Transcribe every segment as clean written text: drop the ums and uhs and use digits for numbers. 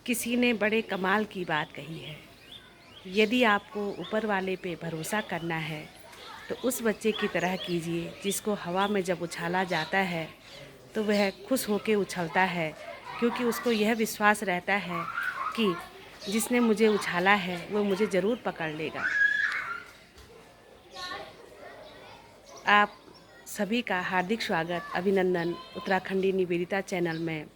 किसी ने बड़े कमाल की बात कही है। यदि आपको ऊपर वाले पे भरोसा करना है तो उस बच्चे की तरह कीजिए जिसको हवा में जब उछाला जाता है तो वह खुश होकर उछलता है, क्योंकि उसको यह विश्वास रहता है कि जिसने मुझे उछाला है वो मुझे ज़रूर पकड़ लेगा। आप सभी का हार्दिक स्वागत, अभिनंदन उत्तराखंडी निवेदिता चैनल में।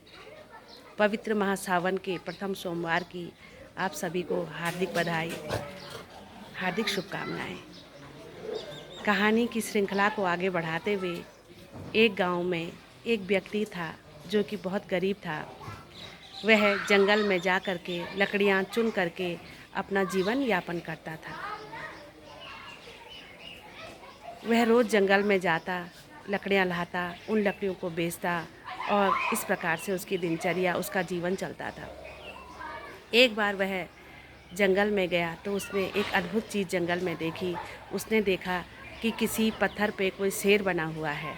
पवित्र महासावन के प्रथम सोमवार की आप सभी को हार्दिक बधाई, हार्दिक शुभकामनाएं। कहानी की श्रृंखला को आगे बढ़ाते हुए, एक गांव में एक व्यक्ति था जो कि बहुत गरीब था। वह जंगल में जा कर के लकड़ियाँ चुन करके अपना जीवन यापन करता था। वह रोज़ जंगल में जाता, लकड़ियाँ लाता, उन लकड़ियों को बेचता और इस प्रकार से उसकी दिनचर्या, उसका जीवन चलता था। एक बार वह जंगल में गया तो उसने एक अद्भुत चीज़ जंगल में देखी। उसने देखा कि किसी पत्थर पे कोई शेर बना हुआ है।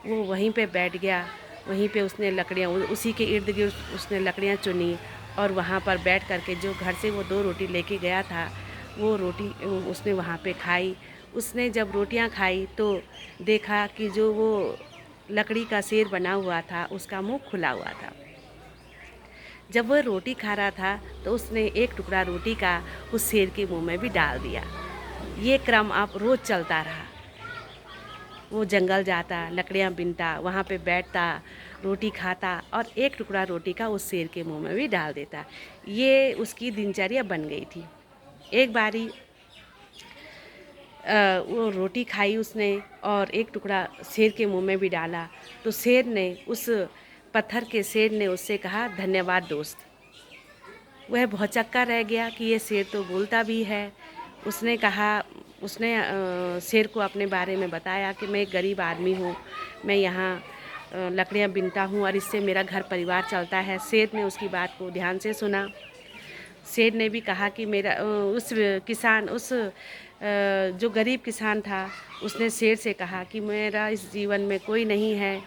वो वहीं पे बैठ गया, वहीं पे उसने लकड़ियाँ, उसी के इर्द गिर्द उसने लकड़ियाँ चुनी और वहाँ पर बैठ कर के जो घर से वो 2 रोटी लेके गया था वो रोटी उसने वहाँ पे खाई। उसने जब रोटियाँ खाई तो देखा कि जो वो लकड़ी का शेर बना हुआ था उसका मुँह खुला हुआ था। जब वह रोटी खा रहा था तो उसने एक टुकड़ा रोटी का उस शेर के मुंह में भी डाल दिया। ये क्रम अब रोज़ चलता रहा। वो जंगल जाता, लकड़ियाँ बीनता, वहाँ पे बैठता, रोटी खाता और एक टुकड़ा रोटी का उस शेर के मुंह में भी डाल देता। ये उसकी दिनचर्या बन गई थी। एक बारी वो रोटी खाई उसने और एक टुकड़ा शेर के मुंह में भी डाला तो पत्थर के शेर ने उससे कहा, धन्यवाद दोस्त। वह भौचक्का रह गया कि ये शेर तो बोलता भी है। उसने कहा, उसने शेर को अपने बारे में बताया कि मैं एक गरीब आदमी हूँ, मैं यहाँ लकड़ियाँ बीनता हूँ और इससे मेरा घर परिवार चलता है। शेर ने उसकी बात को ध्यान से सुना। शेर ने भी कहा कि जो गरीब किसान था उसने शेर से कहा कि मेरा इस जीवन में कोई नहीं है,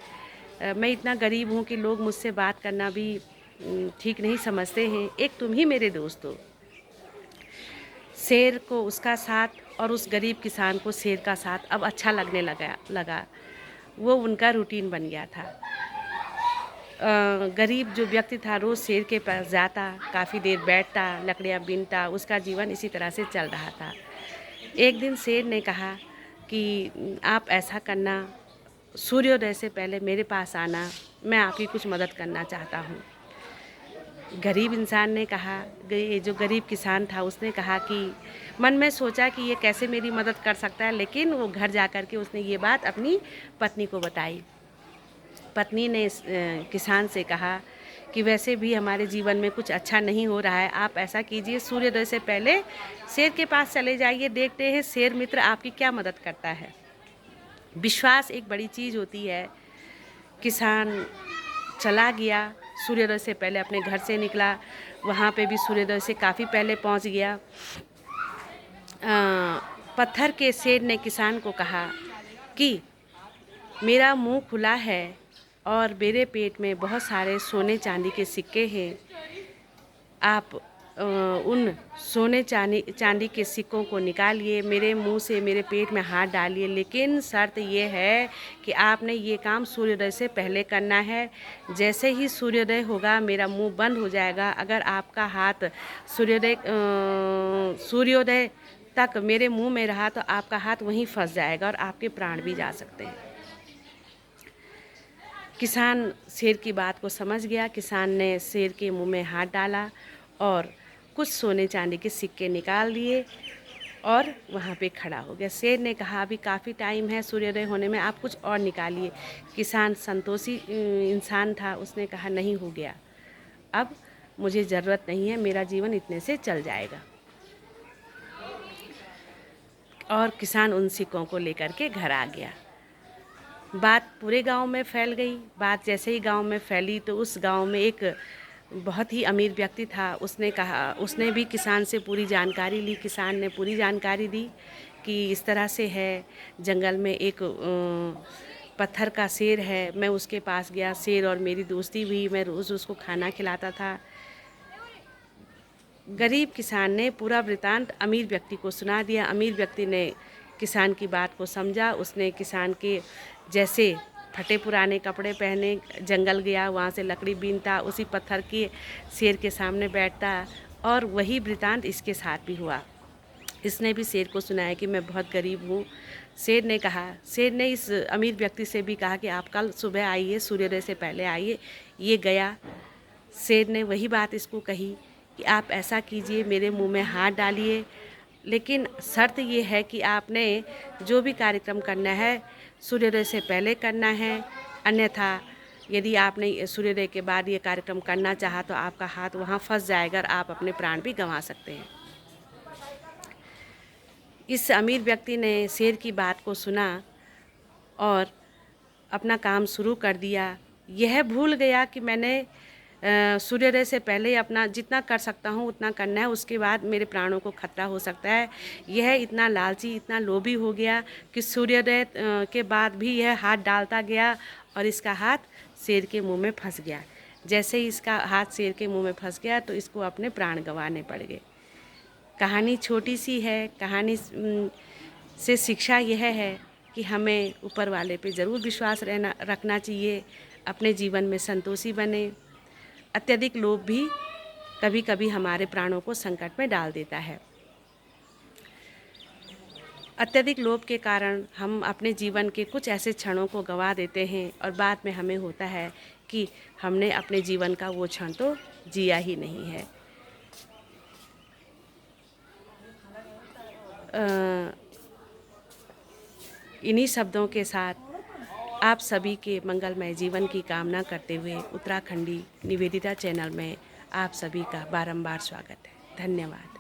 मैं इतना गरीब हूँ कि लोग मुझसे बात करना भी ठीक नहीं समझते हैं, एक तुम ही मेरे दोस्त हो। शेर को उसका साथ और उस गरीब किसान को शेर का साथ अब अच्छा लगने लगा। वो उनका रूटीन बन गया था। गरीब जो व्यक्ति था रोज़ शेर के पास जाता, काफ़ी देर बैठता, लकड़ियाँ बीनता, उसका जीवन इसी तरह से चल रहा था। एक दिन शेर ने कहा कि आप ऐसा करना, सूर्योदय से पहले मेरे पास आना, मैं आपकी कुछ मदद करना चाहता हूँ। गरीब इंसान ने कहा, जो गरीब किसान था उसने कहा कि मन में सोचा कि ये कैसे मेरी मदद कर सकता है, लेकिन वो घर जा कर के उसने ये बात अपनी पत्नी को बताई। पत्नी ने किसान से कहा कि वैसे भी हमारे जीवन में कुछ अच्छा नहीं हो रहा है, आप ऐसा कीजिए, सूर्योदय से पहले शेर के पास चले जाइए, देखते हैं शेर मित्र आपकी क्या मदद करता है। विश्वास एक बड़ी चीज़ होती है। किसान चला गया, सूर्योदय से पहले अपने घर से निकला, वहाँ पे भी सूर्योदय से काफ़ी पहले पहुँच गया। पत्थर के शेर ने किसान को कहा कि मेरा मुंह खुला है और मेरे पेट में बहुत सारे सोने चांदी के सिक्के हैं, आप उन सोने चांदी के सिक्कों को निकालिए, मेरे मुंह से मेरे पेट में हाथ डालिए, लेकिन शर्त ये है कि आपने ये काम सूर्योदय से पहले करना है। जैसे ही सूर्योदय होगा मेरा मुंह बंद हो जाएगा, अगर आपका हाथ सूर्योदय तक मेरे मुंह में रहा तो आपका हाथ वहीं फंस जाएगा और आपके प्राण भी जा सकते हैं। किसान शेर की बात को समझ गया। किसान ने शेर के मुंह में हाथ डाला और कुछ सोने चांदी के सिक्के निकाल दिए और वहाँ पे खड़ा हो गया। शेर ने कहा, अभी काफ़ी टाइम है सूर्योदय होने में, आप कुछ और निकालिए। किसान संतोषी इंसान था, उसने कहा, नहीं हो गया, अब मुझे ज़रूरत नहीं है, मेरा जीवन इतने से चल जाएगा। और किसान उन सिक्कों को लेकर के घर आ गया। बात पूरे गांव में फैल गई। बात जैसे ही गांव में फैली तो उस गांव में एक बहुत ही अमीर व्यक्ति था। उसने भी किसान से पूरी जानकारी ली। किसान ने पूरी जानकारी दी कि इस तरह से है, जंगल में एक पत्थर का शेर है, मैं उसके पास गया, शेर और मेरी दोस्ती हुई, मैं रोज़ उसको खाना खिलाता था। गरीब किसान ने पूरा वृतांत अमीर व्यक्ति को सुना दिया। अमीर व्यक्ति ने किसान की बात को समझा। उसने किसान के जैसे फटे पुराने कपड़े पहने जंगल गया, वहाँ से लकड़ी बीनता, उसी पत्थर के शेर के सामने बैठता, और वही वृतांत इसके साथ भी हुआ। इसने भी शेर को सुनाया कि मैं बहुत गरीब हूँ। शेर ने इस अमीर व्यक्ति से भी कहा कि आप कल सुबह आइए, सूर्योदय से पहले आइए। ये गया। शेर ने वही बात इसको कही कि आप ऐसा कीजिए, मेरे मुंह में हाथ डालिए, लेकिन शर्त ये है कि आपने जो भी कार्यक्रम करना है सूर्योदय से पहले करना है, अन्यथा यदि आपने सूर्योदय के बाद ये कार्यक्रम करना चाहा तो आपका हाथ वहाँ फंस जाएगा और आप अपने प्राण भी गंवा सकते हैं। इस अमीर व्यक्ति ने शेर की बात को सुना और अपना काम शुरू कर दिया। यह भूल गया कि मैंने सूर्योदय से पहले अपना जितना कर सकता हूँ उतना करना है, उसके बाद मेरे प्राणों को खतरा हो सकता है। यह इतना लालची, इतना लोभी हो गया कि सूर्योदय के बाद भी यह हाथ डालता गया और इसका हाथ शेर के मुंह में फंस गया। जैसे ही इसका हाथ शेर के मुंह में फंस गया तो इसको अपने प्राण गंवाने पड़ गए। कहानी छोटी सी है। कहानी से शिक्षा यह है कि हमें ऊपर वाले पे ज़रूर विश्वास रखना चाहिए, अपने जीवन में संतोषी बने। अत्यधिक लोभ भी कभी कभी हमारे प्राणों को संकट में डाल देता है। अत्यधिक लोभ के कारण हम अपने जीवन के कुछ ऐसे क्षणों को गंवा देते हैं और बाद में हमें होता है कि हमने अपने जीवन का वो क्षण तो जिया ही नहीं है। इन्हीं शब्दों के साथ आप सभी के मंगलमय जीवन की कामना करते हुए उत्तराखंडी निवेदिता चैनल में आप सभी का बारंबार स्वागत है। धन्यवाद।